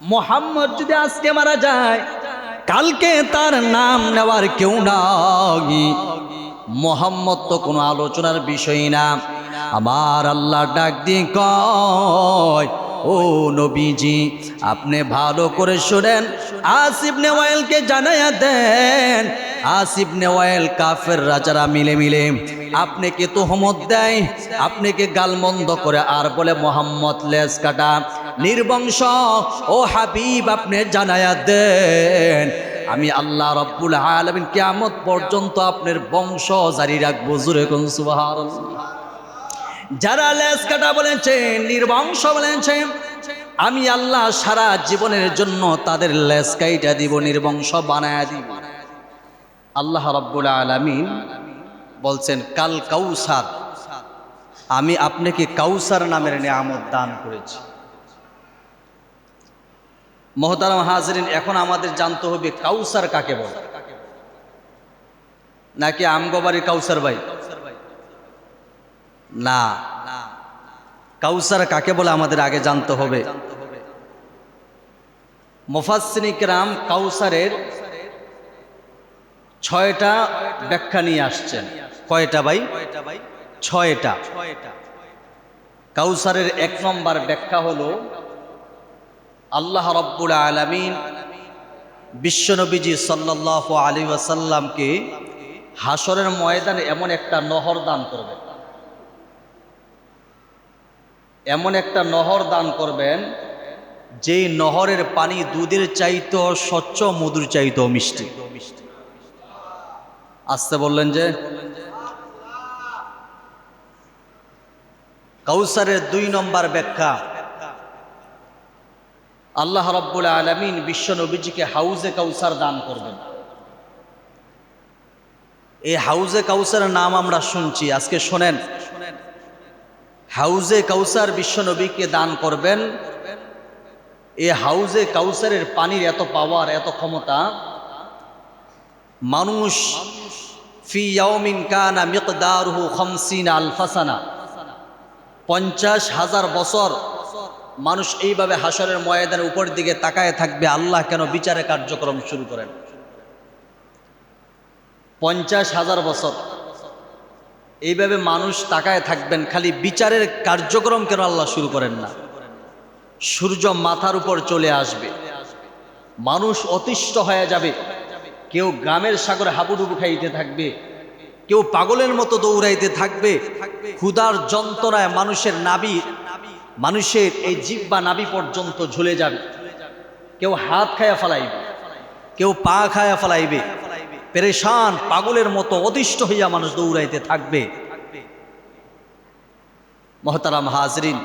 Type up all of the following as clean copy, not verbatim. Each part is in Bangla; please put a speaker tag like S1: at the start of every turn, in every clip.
S1: মোহাম্মদ যদি আজকে মারা যায়, কালকে তার নাম নেওয়ার কেউ নাই। মোহাম্মদ তো কোনো আলোচনার বিষয় না। আমার আল্লাহ ডাক দিয়ে কয়, ও নবীজি, আপনি ভালো করে শুনেন, আস ইবনে ওয়াইলকে জানায়া দেন। আস ইবনে ওয়াইল কাফের রাজারা মিলে মিলে আপনাকে তোহমত দেয়, আপনাকে গালমন্দ করে আর বলে মোহাম্মদ লেজ কাটা, নির্বংশ। ও হাবিব, আপনি জানায়া দেন, আমি আল্লাহ রাব্বুল আলামিন কিয়ামত পর্যন্ত আপনার বংশ জারি রাখবো। জোরে কোন সুবহানাল্লাহ। যারা লেজ কাটা বলেছেন, নির্বংশ বলেছেন, আমি আল্লাহ সারা জীবনের জন্য তাদের লেজ কাইটা দিব, নির্বংশ বানায়া দিব। আল্লাহ রাব্বুল আলামিন বলছেন, কাল কাউসার, আমি আপনাকে কাউসার নামের নিয়ামত দান করেছি। মোহতারাম হাজরিন, এখন আমাদের জানতে হবে কাউসার কাকে বলে, নাকি আমগোবাড়ির কাউসার ভাই? না, কাউসার কাকে বলে আমাদের আগে জানতে হবে। মুফাসসিরিন কিরাম কাউসারের 6টা ব্যাখ্যা নিয়ে আসছেন। কয়টা ভাই? 6টা। কাউসারের 1 নম্বর ব্যাখ্যা হলো, আল্লাহ রাব্বুল আলামিন বিশ্বনবীজি সাল্লাল্লাহু আলাইহি ওয়াসাল্লামকে হাসরের ময়দানে এমন একটা নহর দান করবেন, এমন একটা নহর দান করবেন, যেই নহরের পানি দুধের চাইতেও স্বচ্ছ, মধুর চাইতেও মিষ্টি। আসতে বললেন যে। কাউসারের 2 নম্বর ব্যাখ্যা, আল্লাহ রাব্বুল আলামিন বিশ্ব নবীজিকে হাউজে কাউসার দান করবেন। এই হাউজে কাউসারের নাম আমরা শুনছি, আজকে শোনেন। হাউজে কাউসার বিশ্ব নবীকে দান করবেন। এই হাউজে কাউসারের পানির এত পাওয়ার, এত ক্ষমতা, মানুষ ফি ইয়াউমিন কানা মিকদারুহু 50 আলফা সানা, 50,000 বছর মানুষ এইভাবে হাসরের ময়দানের উপর দিকে তাকায় থাকবে, আল্লাহ কেন বিচারে কার্যক্রম শুরু করেন। 50,000 বছর এইভাবে মানুষ তাকায় থাকবেন, খালি বিচারের কার্যক্রম কেন আল্লাহ শুরু করেন না। সূর্য মাথার উপর চলে আসবে, মানুষ অতিষ্ঠ হয়ে যাবে, কেউ গ্রামের সাগরে হাবুডুবু খাইতে থাকবে, কেউ পাগলের মতো দৌড়াইতে থাকবে, ক্ষুধার যন্ত্রণায় মানুষের নাভি, মানুষের এই জিহ্বা নাভি পর্যন্ত ঝুলে যাবে, কেউ হাত খায়া ফেলাইবে, কেউ পা খায়া ফেলাইবে, পেরেশান পাগলের মতো অতিষ্ঠ হইয়া মানুষ দৌড়াইতে থাকবে। মুহতারাম হাজরিন,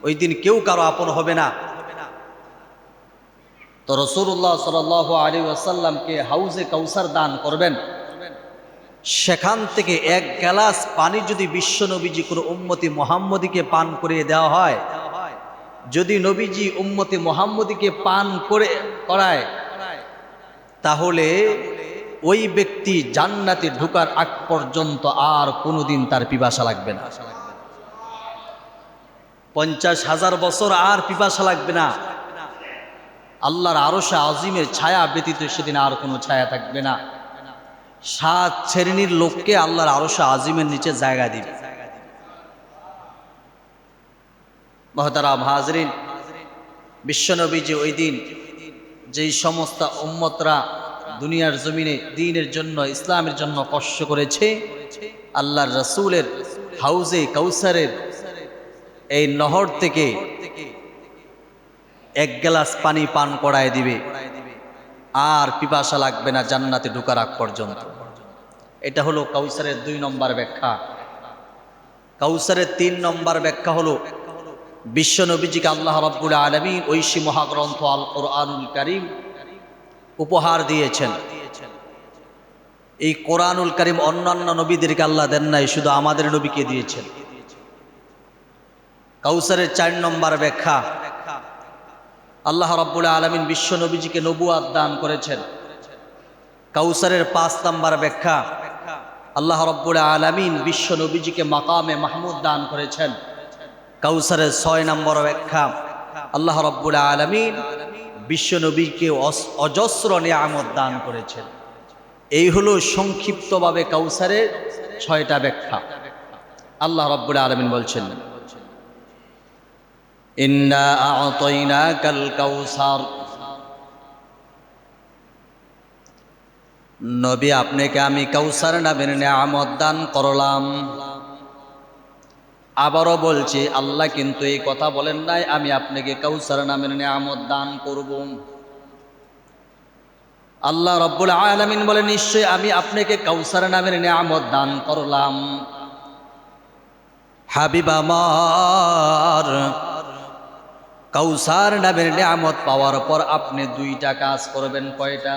S1: ওই দিন কেউ কারো আপন হবে না। তো রাসূলুল্লাহ সাল্লাল্লাহু আলাইহি ওয়াসাল্লামকে হাউজে কাউসার দান করবেন। সেখান থেকে 1 গ্লাস পানি যদি বিশ্ব নবীজি কোনো উম্মতি মুহাম্মদীকে পান করিয়ে দেওয়া হয়, যদি নবীজি উম্মতি মুহাম্মদীকে পান করায়, তাহলে ওই ব্যক্তি জান্নাতে ঢোকার আগ পর্যন্ত আর কোনোদিন তার পিপাসা লাগবে না। 50,000 বছর আর পিপাসা লাগবে না। আল্লাহর আরশে আজিমের ছায়া ব্যতীত সেদিন আর কোনো ছায়া থাকবে না। 7 শ্রেণীর লোককে আল্লাহর আরশে আজিমের নিচে জায়গা দিবে। মুহতারাম হাজরিন, বিশ্বনবীজি ওই দিন যেই সমস্ত উম্মতরা দুনিয়ার জমিনে দ্বীনের জন্য, ইসলামের জন্য কষ্ট করেছে, আল্লাহর রাসূলের হাউজে কাউসারের এই নহর থেকে 1 গ্লাস পানি পান করায় দিবে, আর পিপাসা লাগবে না জান্নাতে ঢোকার আগ পর্যন্ত। এটা হলো কাউসারের 2 নম্বর ব্যাখ্যা। কাউসারের 3 নম্বর ব্যাখ্যা হলো, বিশ্ব নবীজিকে আল্লাহ রাব্বুল আলামিন ঐশী মহাগ্রন্থ আল কোরআনুল কারীম উপহার দিয়েছেন। এই কোরআনুল কারীম অন্যান্য নবীদেরকে আল্লাহ দেন নাই, শুধু আমাদের নবীকে দিয়েছেন। কাউসারের 4 নম্বর ব্যাখ্যা, আল্লাহ রাব্বুল আলামিন বিশ্ব নবীজিকে নবুয়াত দান করেছেন। কাউসারের 5 নম্বর ব্যাখ্যা, আল্লাহ রাব্বুল আলামিন বিশ্ব নবীজিকে মাকামে মাহমুদ দান করেছেন। কাউসারের 6 নম্বর ব্যাখ্যা, আল্লাহ রাব্বুল আলামিন বিশ্বনবীকে অজস্র নিয়ামত দান করেছেন। এই হলো সংক্ষিপ্তভাবে কাউসারের 6টা ব্যাখ্যা। আল্লাহ রাব্বুল আলামিন বলছেন, ইন্না আ'তাইনাকাল কাউসার, নবী আপনাকে আমি কাউসার নামের নিয়ামত দান করলাম। আবারও বলছি, আল্লাহ কিন্তু এই কথা বলেন নাই আমি আপনাকে কাউসার নামের নিয়ামত দান করব। আল্লাহ রাব্বুল আলামিন বলেন, নিশ্চয় আমি আপনাকে কাউসার নামের নিয়ামত দান করলাম। হাবিব আমার, কাউসার নামের নিয়ামত পাওয়ার পর আপনি 2টা কাজ করবেন। কয়টা?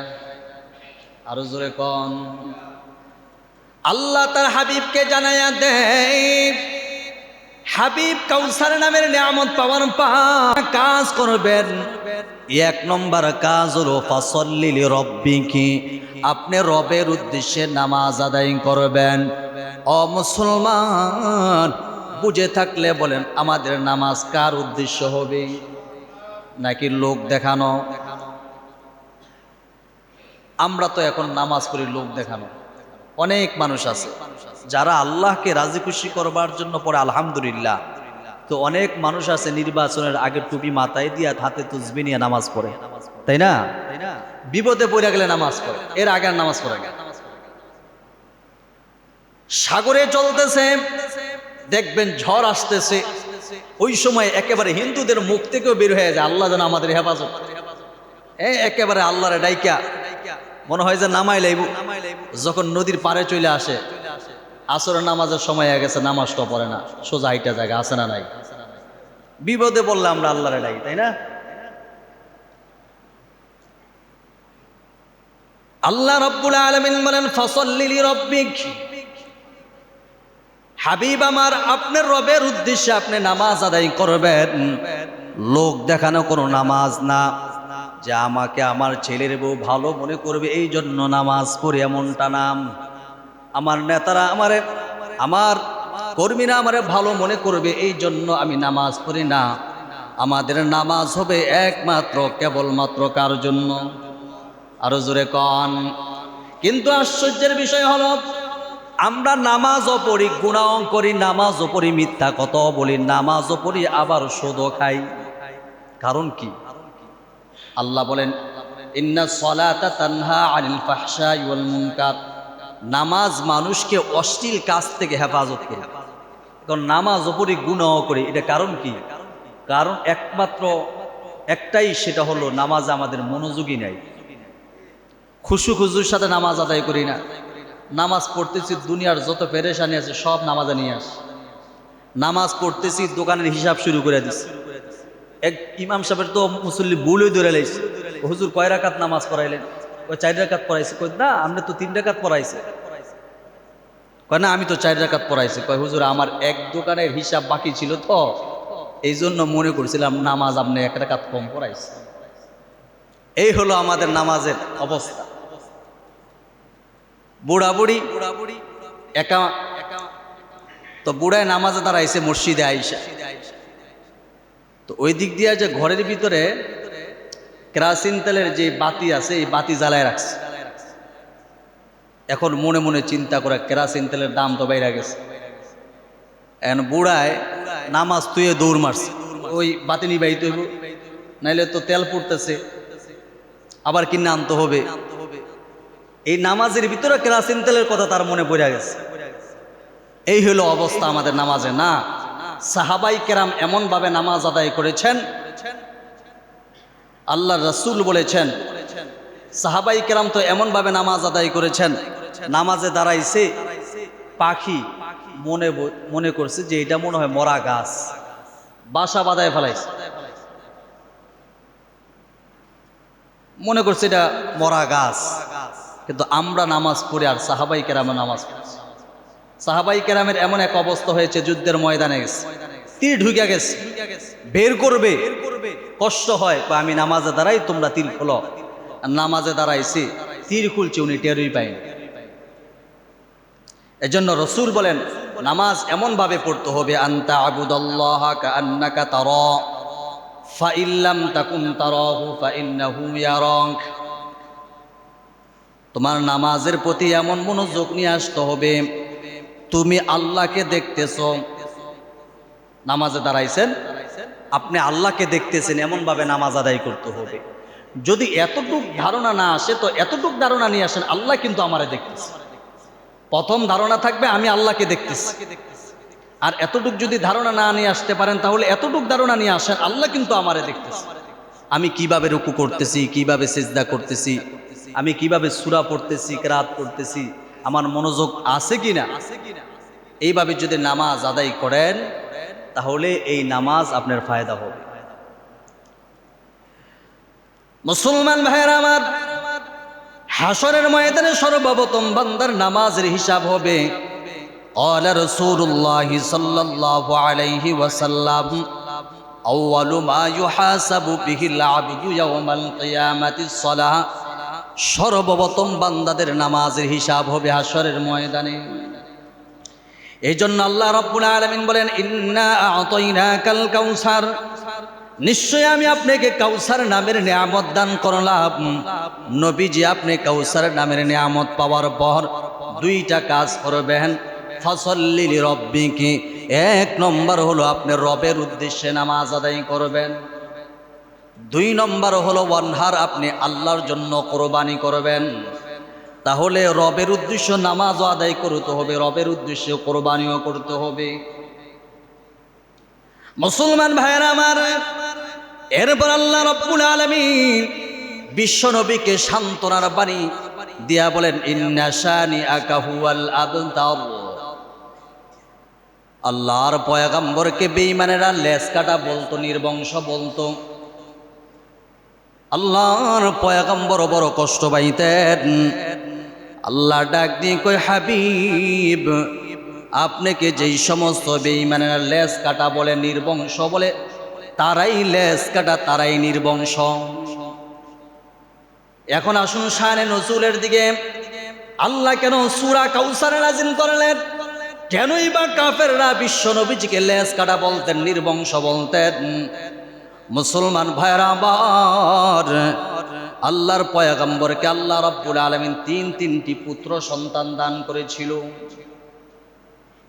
S1: আরো জোরে কোন। আল্লাহ তার হাবিবকে জানায়া দেয়, হাবিব কাউসার নামের নিয়ামত পাওয়ার পর কাজ করবেন। 1 নম্বর কাজ হলো ফাসাল্লি লিরাব্বিকি, আপনি রবের উদ্দেশ্যে নামাজ আদায় করবেন। ও মুসলমান, বুঝে থাকলে বলেন, আমাদের নামাজ কার উদ্দেশ্য হবে? নাকি লোক দেখানো? আমরা তো এখন নামাজ পড়ি লোক দেখানো। অনেক মানুষ আছে যারা আল্লাহকে রাজি খুশি করবার জন্য পড়ে আলহামদুলিল্লাহ, তো অনেক মানুষ আছে নির্বাচনের আগে টুপি মাথায় দিয়ে হাতে তুসবিহ নিয়ে নামাজ পড়ে, তাই না? বিপদে পড়ে গেলে নামাজ পড়ে, এর আগে আর নামাজ পড়ে না। সাগরে চলতেছে, দেখবেন ঝড় আসতেছে, ওই সময় একেবারে হিন্দুদের মুখ থেকেও বের হয়ে যায়, আল্লাহ যেন আমাদের হেফাজত। একেবারে আল্লাহরে ডাইকা মনে হয় যে নামাই লাইব। যখন নদীর পারে চলে আসে, আসরের নামাজের সময় হয়ে গেছে, নামাজটা পড়ে না, সোজা হাইটা জায়গা আছে না নাই? বিপদে বললে আমরা আল্লাহরে ডাকি, তাই না? আল্লাহ রাব্বুল আলামিন বলেন, ফাসাল্লি লিরাব্বিক, হাবিব আমার, আপনার রবের উদ্দেশ্যে আপনি নামাজ আদায় করবেন। লোক দেখানো কোনো নামাজ না, যে আমাকে আমার ছেলের বউ ভালো মনে করবে এই জন্য নামাজ পড়ি, এমনটা নাম। আমার নেতারা আমারে, আমার কর্মীরা আমারে ভালো মনে করবে এই জন্য আমি নামাজ পড়ি না। আমাদের নামাজ হবে একমাত্র কেবলমাত্র কার জন্য? আরো জোরে কন। কিন্তু আশ্চর্যের বিষয় হলো, আমরা নামাজও পড়ি, গুনাহও করি, নামাজও পড়ি, মিথ্যা কথাও বলি, নামাজও পড়ি, আবার সুদও খাই। কারণ কি? আল্লাহ বলেন, ইন্নাস সালাতা তানহা আনিল ফাহশাই ওয়াল মুনকার, নামাজ মানুষকে অশ্লীল কাজ থেকে হেফাজত করে। কারণ নামাজও পড়ি, গুনাহও করি, এটা কারণ কি? কারণ একমাত্র একটাই, সেটা হলো নামাজে আমাদের মনোযোগী নাই, খুশু খুজুর সাথে নামাজ আদায় করি না। নামাজ পড়তেছি, দুনিয়ার যত পেরেশানি আছে সব নামাজে নিয়ে আসি। নামাজ পড়তেছি, দোকানের হিসাব শুরু করে দিচ্ছি। এক ইমাম সাহেবের তো মুসল্লি ভুলই ধরে লাইছে, হুজুর কয় রাকাত নামাজ পড়াইলেন? কয় 4 রাকাত পড়াইছে। কয় না, আপনি তো 3 রাকাত পড়াইছে। কয় না, আমি তো 4 রাকাত পড়াইছি। কয় হুজুর, আমার এক দোকানের হিসাব বাকি ছিল, তো এই জন্য মনে করছিলাম নামাজ আপনি 1 রাকাত কম পড়াইছে। এই হলো আমাদের নামাজের অবস্থা। বুড়া বুড়ি একা, তো বুড়ায় নামাজে দাঁড়াইছে মসজিদে আইসা, তো ওই দিক দিয়ে যে ঘরের ভিতরে কেরাসিন তেলের যে বাতি আছে, এই বাতি জ্বালায় রাখছে। এখন মনে মনে চিন্তা করে, কেরাসিন তেলের দাম তো বাইরে গেছে, এখন বুড়ায় নামাজ তুই দৌড় মারছে, ওই বাতি নিবাইতে হইব, নাইলে তো তেল পড়তেছে, আবার কিনে আনতে হবে। এই নামাজের ভিতরে কেরাসিন তেলের কথা তার মনে পড়ে গেছে। এই হলো অবস্থা আমাদের নামাজে। না, সাহাবাই কেরাম এমন ভাবে নামাজ আদায় করেছেন, আল্লাহ রাসূল বলেছেন, সাহাবাই কেরাম তো এমন ভাবে নামাজ আদায় করেছেন, নামাজে দাঁড়াইছে, পাখি মনে করছে যে এটা মনে হয় মরা গাছ, বাসা বাঁধায় ফেলাইছে, মনে করছে এটা মরা গাছ। কিন্তু আমরা নামাজ পড়ি আর সাহাবাই কেরামের নামাজ পড়ছি। সাহাবাই কেরামের এমন এক অবস্থা হয়েছে, যুদ্ধের ময়দানে গেছে, তীর ঢুকে গেছে, বের করবে, কষ্ট হয়, আমি নামাজে দাঁড়াই, তোমরা তীর খোলো। আর নামাজে দাঁড়াইছি, তীর খুলছে, উনি টেরই পায়নি। এজন্য রাসূল বলেন, নামাজ এমন ভাবে পড়তে হবে, আনতা আবুদাল্লাহ কাআন্নাকা তারা ফাইল্লাম তাকুন তারাহু ফাইন্নাহু ইয়ারাক। তোমার নামাজের প্রতি এমন মনোযোগ নিয়ে আসতে হবে, তুমি আল্লাহকে দেখতেছো, নামাজে দাঁড়াইছেন, আপনি আল্লাহকে দেখতেছেন, এমনভাবে নামাজ আদায় করতে হবে। যদি এতটুক ধারণা না আসে তো এতটুক ধারণা নিয়ে আসেন, আল্লাহ কিন্তু আমারে দেখতেছে। প্রথম ধারণা থাকবে আমি আল্লাহকে দেখতেছি। আর এতটুক যদি ধারণা না নিয়ে আসতে পারেন তাহলে এতটুক ধারণা নিয়ে আসেন, আল্লাহ কিন্তু আমারে দেখতেছে। আমি কিভাবে রুকু করতেছি, কিভাবে সিজদা করতেছি, আমি কিভাবে সূরা পড়তেছি, কিরাত করতেছি, আমার মনোযোগ আছে কিনা। এইভাবে যদি নামাজ আদায় করেন তাহলে এই নামাজ আপনার ফায়দা হবে। মুসলমান ভাইয়েরা আমার, হাশরের ময়দানে সর্বপ্রথম বান্দার নামাজের হিসাব হবে। قال رسول الله صلى الله عليه وسلم أول ما يحاسب به العبد يوم القيامة الصلاة। সর্বপ্রথম বান্দাদের নামাজের হিসাব হবে হাশরের ময়দানে। এই জন্য আল্লাহ রাব্বুল আলামিন বলেন, ইন্না আ'তাইনাকাল কাউসার, নিশ্চয় আমি আপনাকে কাউসার নামের নিয়ামত দান করলাম। নবীজি আপনি কাউসার নামের নিয়ামত পাওয়ার পর দুইটা কাজ করবেন। ফাসাল্লি লিরাব্বিকি, এক নম্বর হলো আপনি রবের উদ্দেশ্যে নামাজ আদায় করবেন। দুই নম্বর হলো ওয়ানহার, আপনি আল্লাহর জন্য কোরবানি করবেন। তাহলে রবের উদ্দেশ্য নামাজও আদায় করতে হবে, রবের উদ্দেশ্যে কোরবানিও করতে হবে। মুসলমান ভাইয়েরা আমার, এরপর আল্লাহ রাব্বুল আলামিন বিশ্ব নবীকে সান্ত্বনার বাণী দিয়া বলেন, ইন্না শানিআকা হুয়াল আবতার। আল্লাহর পয়গম্বরকে বেঈমানেরা লেজ কাটা বলতো, নির্বংশ বলতো। আল্লাহর পয়গম্বর বড় কষ্ট পাইতেন। আল্লাহ ডাক দিয়ে কই, হাবিব আপনাকে যেই সমস্ত বেঈমানেরা লেজ কাটা বলে, নির্বংশ বলে, তারাই লেজ কাটা, তারাই নির্বংশ। এখন আসুন শানে নজুলের দিকে। আল্লাহ কেন সূরা কাউসার নাযিল করলেন? কেনই বা কাফেররা বিশ্ব নবীজিকে লেজ কাটা বলতেন, নির্বংশ বলতেন? মুসলমান ভাইরা আমার, আল্লাহর পয়গম্বরকে আল্লাহ রাব্বুল আলামিন তিনটি পুত্র সন্তান দান করেছিল।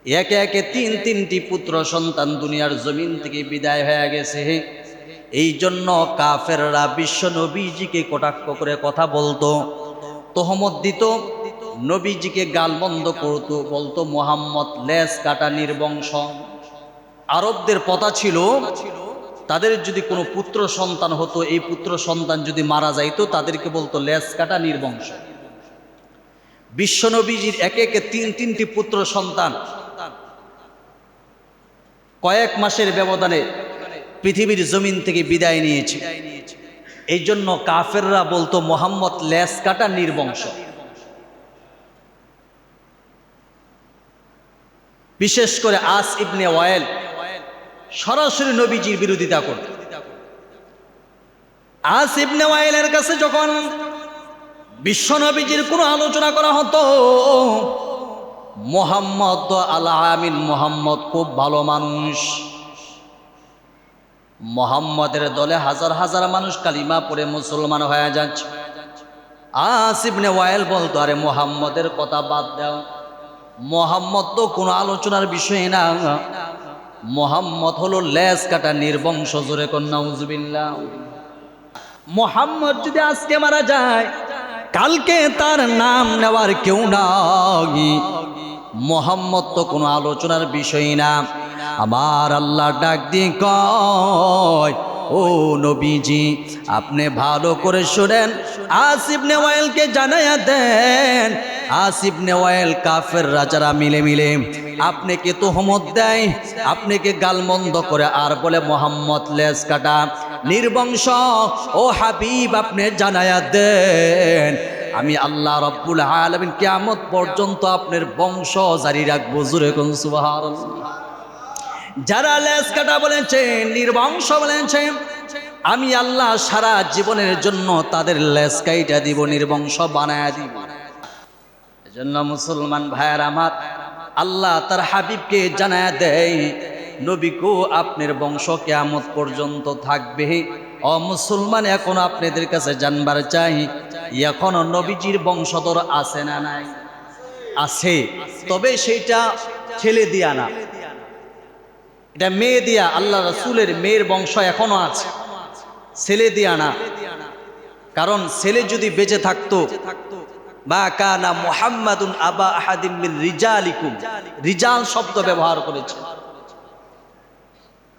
S1: একে একে তিনটি পুত্র সন্তান দুনিয়ার জমিন থেকে বিদায় হয়ে গেছে। এই জন্য কাফেররা বিশ্ব নবীজিকে কটাক্ষ করে কথা বলতো, তোহমত দিত, নবীজিকে গালমন্দ করতো, বলতো মুহাম্মদ লেজ কাটা, নির্বংশ। আরবদের কথা ছিল, তাদের যদি কোনো পুত্র সন্তান হতো, এই পুত্র সন্তান যদি মারা যাইতো তাদেরকে বলতো লেজ কাটা, নির্বংশ। বিশ্ব নবীজির একে একে তিনটি পুত্র সন্তান কয়েক মাসের ব্যবধানে পৃথিবীর জমিন থেকে বিদায় নিয়েছে। এই জন্য কাফেররা বলতো মুহাম্মদ লেজ কাটা, নির্বংশ। বিশেষ করে আস ইবনে ওয়াইল সরাসরি নবীজির বিরোধিতা করত। আস ইবনে ওয়াইলের কাছে যখন বিশ্ব নবীজির কোনো আলোচনা করা হতো, মুহাম্মদ আল-আমিন, মুহাম্মদ খুব ভালো মানুষ, মুহাম্মদের দলে হাজার হাজার মানুষ কালিমা পড়ে মুসলমান হয়ে যাচ্ছে। আস ইবনে ওয়াইল বলতো, আরে মুহাম্মদের কথা বাদ দাও, মুহাম্মদ তো কোনো আলোচনার বিষয় না, মুহাম্মদ হলো লেজ কাটা, নির্বংশ। জোরে কোন নাউজুবিল্লাহ। মুহাম্মদ যদি আজকে মারা যায়, কালকে তার নাম নেওয়ার কেউ নাই। মুহাম্মদ তো কোনো আলোচনার বিষয় না। আমার আল্লাহ ডাক দিয়ে কয়, ও নবীজি আপনি ভালো করে শুনেন, আস ইবনে ওয়াইলকে জানায়া দেন। আস ইবনে ওয়াইল কাফের রাজারা মিলে আপনাকে তোহমত দেয়, আপনাকে গালমন্দ করে, আর বলে মুহাম্মদ লেজ কাটা, নির্বংশ। ও হাবিব আপনি জানায়া দেন, আমি আল্লাহ রাব্বুল আলামিন কিয়ামত পর্যন্ত আপনার বংশ জারি রাখবো। জোরে কোন সুবহানাল্লাহ। যারা লেজ কাটা বলেছে, নির্বংশ বলেছে, আমি আল্লাহ সারা জীবনের জন্য তাদের লেজ কাইটা দিব, নির্বংশ বানায়া দিব। এজন্য মুসলমান ভাইয়ের আমার, আল্লাহ তার হাবিবকে জানায়া দেয়, নবীকেও আপনার বংশ কিয়ামত পর্যন্ত থাকবে। ও মুসলমান, এখন আপনাদের কাছে জানবার চাই, এখনো নবীজির বংশধর আছে না নাই? আছে, তবে সেইটা ছেলে দিয়া না, এটা মেয়ে দিয়া। আল্লাহ রাসূলের মেয়ের বংশ এখনো আছে, ছেলে দিয়া না। কারণ ছেলে যদি বেঁচে থাকতো, মা কানা মুহাম্মাদুন আবা আহাদিম মিন রিজালিকুম, রিজাল শব্দ ব্যবহার করেছে।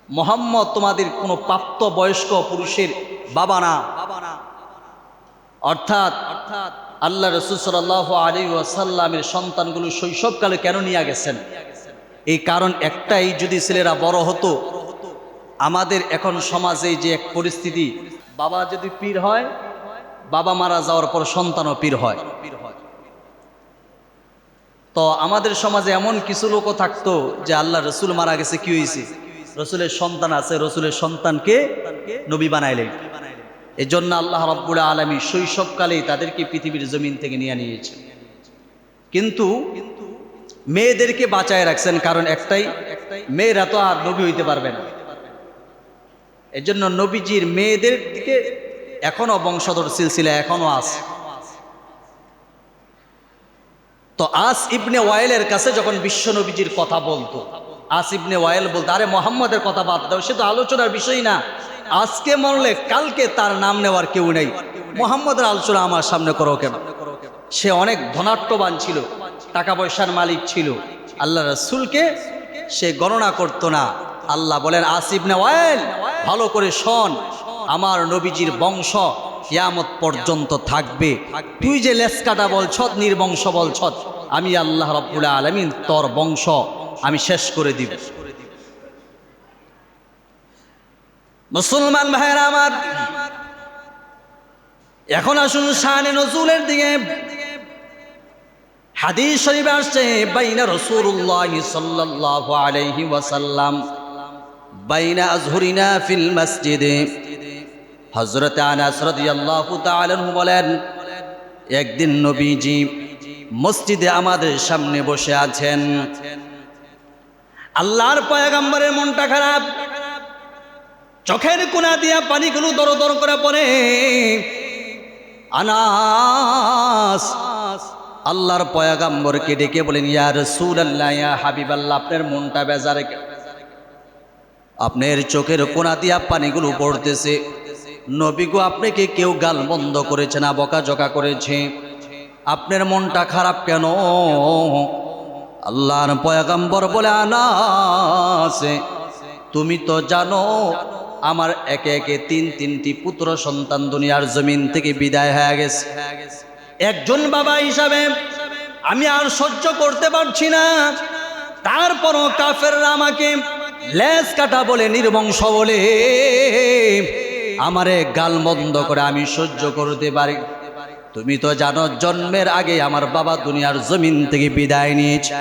S1: মুহাম্মদ তোমাদের কোনো প্রাপ্ত বয়স্ক পুরুষের বাবা না। অর্থাৎ আল্লাহ রাসূল সাল্লাল্লাহু আলাইহি ওয়াসাল্লামের সন্তানগুলো শৈশবকালে কেন নিয়ে গেছেন? এই কারণ একটাই, যদি ছেলেরা বড় হতো। আমাদের এখন সমাজে যে এক পরিস্থিতি, বাবা যদি পীর হয়, বাবা মারা যাওয়ার পর সন্তানও পীর হয়। তো আমাদের সমাজে এমন কিছু লোকও থাকতো যে আল্লাহ রসুল মারা গেছে, কি হয়েছে, রসুলের সন্তান আছে, রসুলের সন্তানকে নবী বানাইলেন। এই জন্য আল্লাহ রাব্বুল আলামিন শৈশবকালেই তাদেরকে পৃথিবীর জমিন থেকে নিয়ে নিয়েছে। কিন্তু মেয়েদেরকে বাঁচায় রাখছেন, কারণ একটাই, মেয়েরা তো আর নবী হইতে পারবে না। এই জন্য নবীজির মেয়েদের দিকে এখনো বংশধর সিলসিলা এখনো আছে। তো আস ইবনে ওয়াইলের কাছে যখন বিশ্ব নবীজির কথা বলতো, আস ইবনে ওয়াইল বলতো, আরে মোহাম্মদের কথা বাদ দাও, সে তো আলোচনার বিষয় না। আজকে মরলে কালকে তার নাম নেওয়ার কেউ নেই, মোহাম্মদের আলোচনা আমার সামনে করো কেন? সে অনেক ধনাঢ্যবান ছিল, টাকা পয়সার মালিক ছিল। আল্লাহ রাসূলকে সে গণনা করতো না। আল্লাহ বলেন, আস ইবনে ওয়াইল, ভালো করে শোন, আমার নবীজির বংশ কিয়ামত পর্যন্ত থাকবে। তুই যে লেসকাটা বলছত, নির্বংশ বলছত, আমি আল্লাহ রাব্বুল আলামিন তোর বংশ আমি শেষ করে দিব। মুসলমান ভাইরা আমার, এখন আসুন শানে নজুলের দিকে। হাদিস শরীফে আসছে, বাইনা রাসূলুল্লাহ সাল্লাল্লাহু আলাইহি ওয়াসাল্লাম বাইনা আযহুরিনা ফিল মসজিদে। হযরত আনাস রাদিয়াল্লাহু তাআলা আনহু বলেন, একদিন নবীজি মসজিদে আমাদের সামনে বসে আছেন। আল্লাহর পয়গম্বরের মনটা খারাপ, চোখের কোনা দিয়া পানিগুলো দর দর করে পড়ে। আনাস আল্লাহর পয়গম্বরকে ডেকে বলেন, ইয়া রাসূলুল্লাহ, ইয়া হাবিবাল্লাহ, আপনার মনটা বেজারে, আপনার চোখের কোনা দিয়া পানিগুলো পড়তেছে। নবী গো, আপনাকে কেউ গাল বন্ধ করেছে না বকাঝকা করেছে? আপনার মনটা খারাপ কেন? আল্লাহর পয়গম্বর বলে, আনাস, তুমি তো জানো আমার একে একে তিনটি পুত্র সন্তান দুনিয়ার জমিন থেকে বিদায় হয়ে গেছে। একজন বাবা হিসাবে আমি আর সহ্য করতে পারছি না। তারপরও কাফেররা আমাকে লেজ কাটা বলে, নির্বংশ বলে আমারে গাল বন্ধ করে আমি সহ্য করতে পারি। তুমি তো জানো জন্মের আগে আমার বাবা দুনিয়ার জমিন থেকে বিদায় নিয়েছে।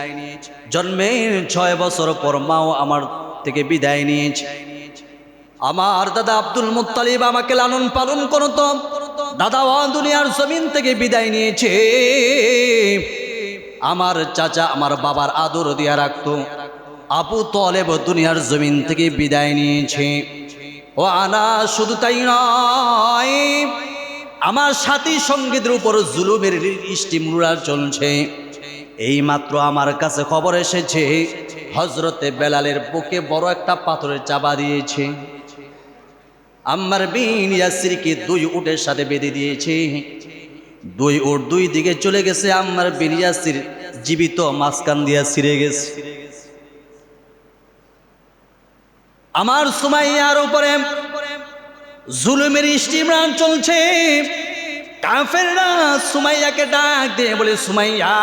S1: জন্মের 6 বছর পর মাও আমার থেকে বিদায় নিয়েছে। আমার দাদা আব্দুল মুত্তালিব আমাকে লালন পালন করত। দাদাও দুনিয়ার জমিন থেকে বিদায় নিয়েছে। আমার চাচা আমার বাবার আদর দিয়া রাখতো। আবু তালেব দুনিয়ার জমিন থেকে বিদায় নিয়েছে। ও আনাস, শুধু তাই নয়, আমার সাথী সঙ্গীদের উপর জুলুমের স্টিমরুলার চলছে। এই মাত্র আমার কাছে খবর এসেছে, হযরতে বেলালের বুকে বড় একটা পাথরের চাপা দিয়েছে। আম্মার বিন ইয়াসিরকে 2 উটের সাথে বেঁধে দিয়েছে। 2 উট 2 দিকে চলে গেছে। আম্মার বিন ইয়াসির জীবিত মাঝখান দিয়া ছিঁড়ে গেছে। আমার সুমাইয়ার উপরে জুলুমের স্টিমরান চলছে। কাফেররা সুমাইয়াকে ডাক দিয়ে বলে, সুমাইয়া,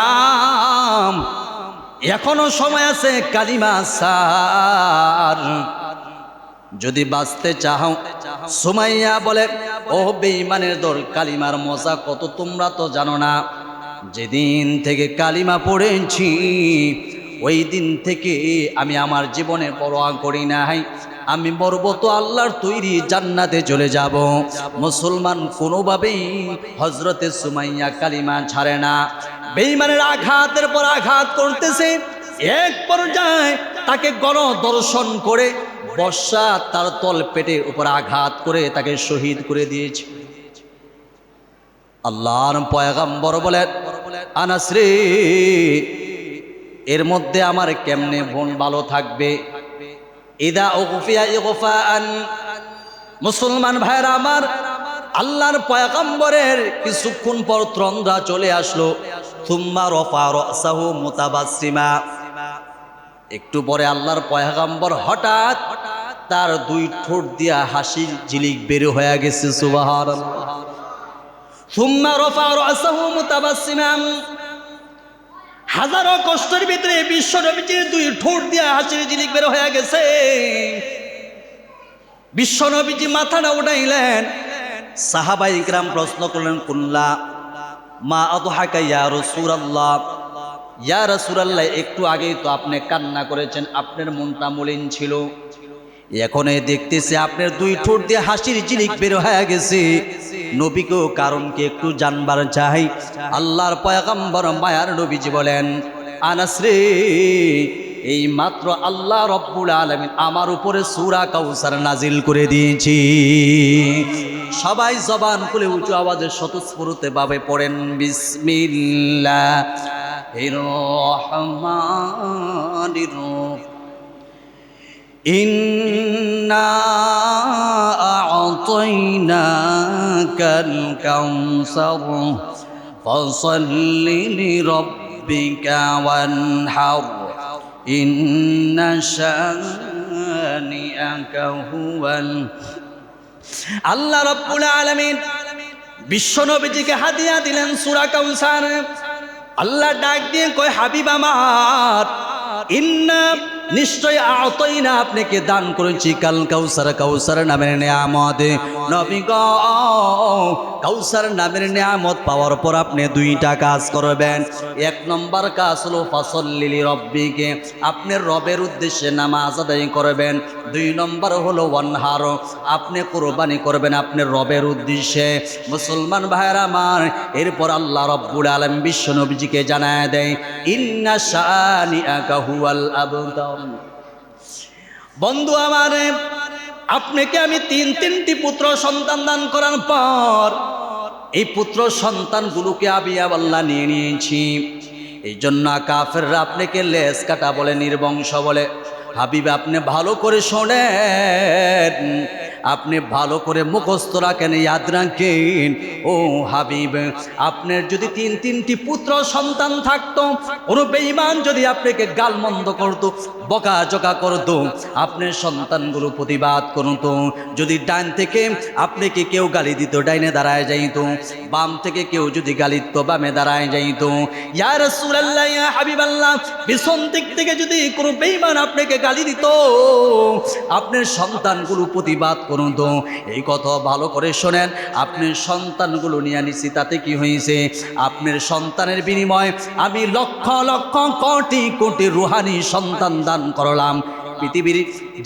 S1: এখনো সময় আছে, কালিমা সার, যদি বাঁচতে চাও। সুমাইয়া বলে, ও বেঈমানের দল, কালিমার মজা কত তোমরা তো জানো না। যেদিন থেকে কালিমা পড়েছি ওই দিন থেকে আমি আমার জীবনে পরোয়া করি নাই। আমি মরব তো আল্লাহর তৈরি জান্নাতে চলে যাব। মুসলমান কোনোভাবেই হযরতে সুমাইয়া কালিমা ছাড়ে না। বেঈমানের আঘাতের পর আঘাত করতেছে। এক পর্যায়ে তাকে গণধর্ষণ করে বর্ষা তার তল পেটের উপর আঘাত করে তাকে শহীদ করে দিয়েছে। আল্লাহর পয়গম্বর বলেন, আনাস রে, এর মধ্যে আমার কেমনে বোন ভালো থাকবে? ইদা উগফিয়া ইগফাআন, মুসলমান ভাইরা আমার, আল্লাহর পয়গম্বরের কিছুক্ষণ পর তন্দ্রা চলে আসলো। থুম্মা রফা রাসাহু মুতাবাসসিমা, একটু পরে আল্লাহর পয়গম্বর হঠাৎ তার দুই ঠোঁট দিয়া হাসির ঝিলিক বের হয়ে গেছে। সুবহানাল্লাহ। থুম্মা রফা রাসাহু মুতাবাসসিমা, হাজারো কষ্টের ভিতরে বিশ্ব নবীজির দুই ঠোঁট দিয়া হাসির ঝিলিক বের হয়ে গেছে। বিশ্ব নবীজি মাথাটা উঠাইলেন। সাহাবায়ে ইকরাম প্রশ্ন করলেন, কুল্লা মা আদহাকা ইয়া রাসূলুল্লাহ, ইয়া রাসূলুল্লাহ, একটু আগেই তো আপনি কান্না করেছেন, আপনার মনটা মলিন ছিল, এখন দেখতেছে আপনার দুই ঠোঁট দিয়ে হাসির ঝিলিক বের হয়ে গেছে। নবীকেও কারণ কি একটু জানবার চাই। আল্লাহর পয়গম্বর মায়ার নবীজি বলেন, আনাস রে, এই মাত্র আল্লাহ রব্বুল আলামিন আমার উপরে সূরা কাউসার নাজিল করে দিয়েছি। সবাই জবান খুলে উঁচু আওয়াজে স্বতঃস্ফূর্ত ভাবে পড়েন, বিসমিল্লাহির রহমানির রহিম। ইন্না আ'তাইনাকাল কাউসার ফাসাল্লি লিরাব্বিকা ওয়ানহার ইন্না শানিআকা হুয়াল। আল্লাহ রাব্বুল আলামিন বিশ্ব নবীজিকে হাদিয়া দিলেন সূরা কাউসার। আল্লাহ ডাক দিয়ে কয়, হাবিব আমার, ইন্না, নিশ্চয়, আ'তাইনা, আপনাকে দান করেছি কাল কাউসার, কাউসার নামের নিয়ামত। নবী গো, কাউসার নামের নিয়ামত পাওয়ার পর আপনি দুইটা কাজ করবেন। এক নম্বর কাজ হলো ফাসাল্লি লিরাব্বিকে, আপনার রবের উদ্দেশ্যে নামাজ আদায় করবেন। দুই নম্বর হলো ওয়ানহার, আপনি কুরবানি করবেন আপনার রবের উদ্দেশ্যে। মুসলমান ভাইরা আমার, এরপর আল্লাহ রব্বুল আলামিন বিশ্ব নবীজিকে জানায় দেয়, ইন্না শানিআকা হুয়াল আবতার। বন্ধু আমার, আপনাকে আমি তিনটি পুত্র সন্তান দান করার পর এই পুত্র সন্তানগুলোকে আমি আল্লাহ নিয়ে নিয়েছি। এই জন্য কাফেররা আপনাকে লেজ কাটা বলে, নির্বংশ বলে। হাবিব, আপনি ভালো করে শোনেন, আপনি ভালো করে মুখস্থ রাখেন, ইয়াদ রাখেন। ও হাবিব, আপনার যদি তিনটি পুত্র সন্তান থাকতো, কোনো বেঈমান যদি আপনাকে গালমন্দ করতো, বকাঝকা করতো, আপনার সন্তানগুলো প্রতিবাদ করতো। যদি ডান থেকে আপনাকে কেউ গালি দিত, ডাইনে দাঁড়ায় যাইতো। বাম থেকে কেউ যদি গালি দিত, বামে দাঁড়ায় যাইতো। ইয়া রাসূলুল্লাহ, ইয়া হাবিবাল্লাহ, পিছন দিক থেকে যদি কোনো বেঈমান আপনাকে গালি দিত, আপনার সন্তানগুলো প্রতিবাদ করতো। এই কথা ভালো করে শোনেন, আপনার সন্তানগুলো নিয়ে নিছি, তাতে কি হয়েছে? আপনার সন্তানের বিনিময়ে আমি লক্ষ লক্ষ কোটি কোটি রুহানি সন্তান দান করলাম। পৃথিবীর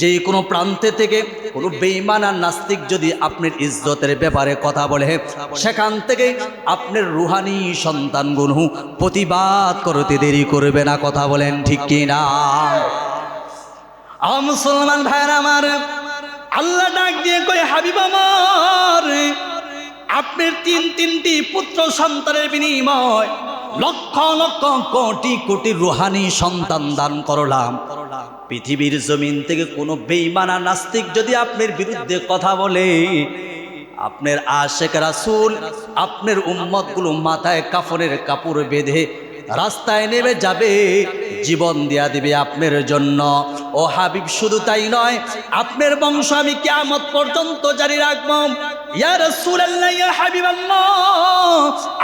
S1: যে কোনো প্রান্তে থেকে কোনো বেঈমান আর নাস্তিক যদি আপনার ইজ্জতের ব্যাপারে কথা বলে, সেখান থেকে আপনার রুহানি সন্তানগুলো প্রতিবাদ করতে দেরি করবে না। কথা বলেন ঠিক কি না? মুসলমান ভাইরা আমার, আল্লাহ ডাক দিয়ে কয়, হাবিব আমার, আপনার তিনটি পুত্র সন্তানের বিনিময় লক্ষ লক্ষ কোটি কোটি রুহানি সন্তান দান করলাম। পৃথিবীর জমিন থেকে কোনো বেঈমান আর নাস্তিক যদি আপনার বিরুদ্ধে কথা বলে, আপনার আশেক রাসূল আপনার উম্মতগুলো মাথায় কাফনের কাপড় বেঁধে রাস্তায় নেমে যাবে, জীবন দেয়া দিবে আপনার জন্য। ও হাবিব, শুধু তাই নয়, আপনার বংশ আমি কিয়ামত পর্যন্ত জারি রাখব। ইয়া রাসূলুল্লাহ, ইয়া হাবিবাল্লাহ,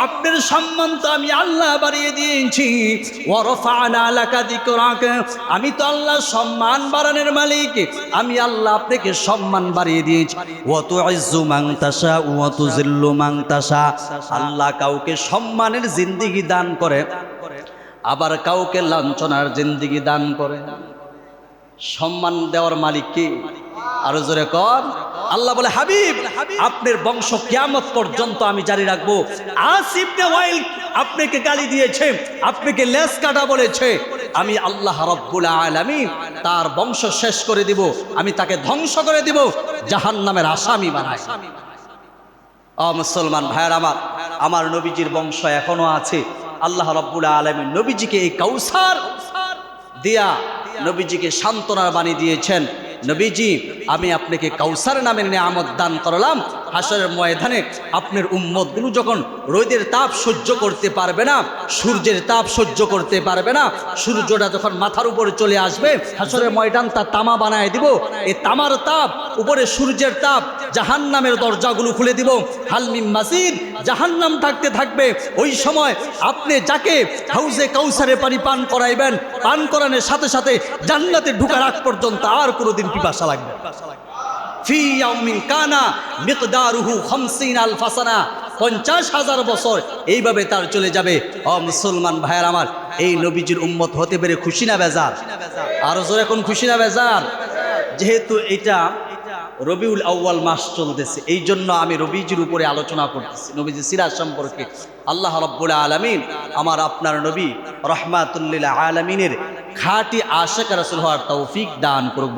S1: আপনার সম্মান তো আমি আল্লাহ বাড়িয়ে দিয়েছি। ওয়া রাফা'না লাকা যিকরাক, আমি তো আল্লাহ সম্মান বাড়ানোর মালিক, আমি আল্লাহ আপনাকে সম্মান বাড়িয়ে দিয়েছি। ওয়া তু'ইজ্জু মান তাশা ওয়া তুযিল্লু মান তাশা, আল্লাহ কাউকে সম্মানের জিন্দেগি দান করে, আবার কাউকে লাঞ্ছনার জিন্দেগি দান করে। সম্মান দেওয়ার মালিক কি? আরো জোরে কর। আল্লাহ বলে, হাবিব, আপনার বংশ কিয়ামত পর্যন্ত আমি জারি রাখবো। আসিফ ইবনে ওয়াইল আপনাকে গালি দিয়েছে, আপনাকে লেজ কাটা বলেছে, আমি আল্লাহ রাব্বুল আলামিন তার বংশ শেষ করে দিব, আমি তাকে ধ্বংস করে দিব, জাহান্নামের আসামি বানাই। মুসলমান ভাইয়ের আমার নবীজির বংশ এখনো আছে। আল্লাহ রাব্বুল আলামিন নবীজিকে এই কাউসার দিয়া নবীজিকে সান্ত্বনার বাণী দিয়েছেন, নবীজি আমি আপনাকে কাউসার নামের নিয়ামত দান করলাম। হাসরের ময়দানে আপনার উম্মতগুলো যখন রোদের তাপ সহ্য করতে পারবে না, সূর্যের তাপ সহ্য করতে পারবে না, সূর্যটা যখন মাথার উপরে চলে আসবে, হাসরের ময়দান তা তামা বানায় দিব। এই তামার তাপ উপরে সূর্যের তাপ, জাহান্নামের দরজাগুলো খুলে দিব, হালমিম মাজিদ, জাহান্নাম থাকতে থাকবে। ওই সময় আপনি যাকে হাউজে কাউসারে পানি পান করাইবেন, পান করানোর সাথে সাথে জান্নাতে ঢোকার আগ পর্যন্ত আর কোনোদিন পিপাসা লাগবে। ফি ইয়াউমিন কানা মিকদারুহু 50,000 সানা, 50,000 বছর এইভাবে তার চলে যাবে। মুসলমান ভাইয়ের আমার, এই নবীজির উম্মত হতে পেরে খুশি না বেজার? আরো জোরে এখন খুশি না বেজার? যেহেতু এটা রবিউল আউয়াল মাস চলতেছে, এই জন্য আমি নবীজির উপরে আলোচনা করতেছি, নবীজির সিরাত সম্পর্কে। আল্লাহ রাব্বুল আলামিন আমার আপনার নবী রাহমাতুল লিল আলামিনের খাঁটি আশিক রাসূল হওয়ার তৌফিক দান করুক।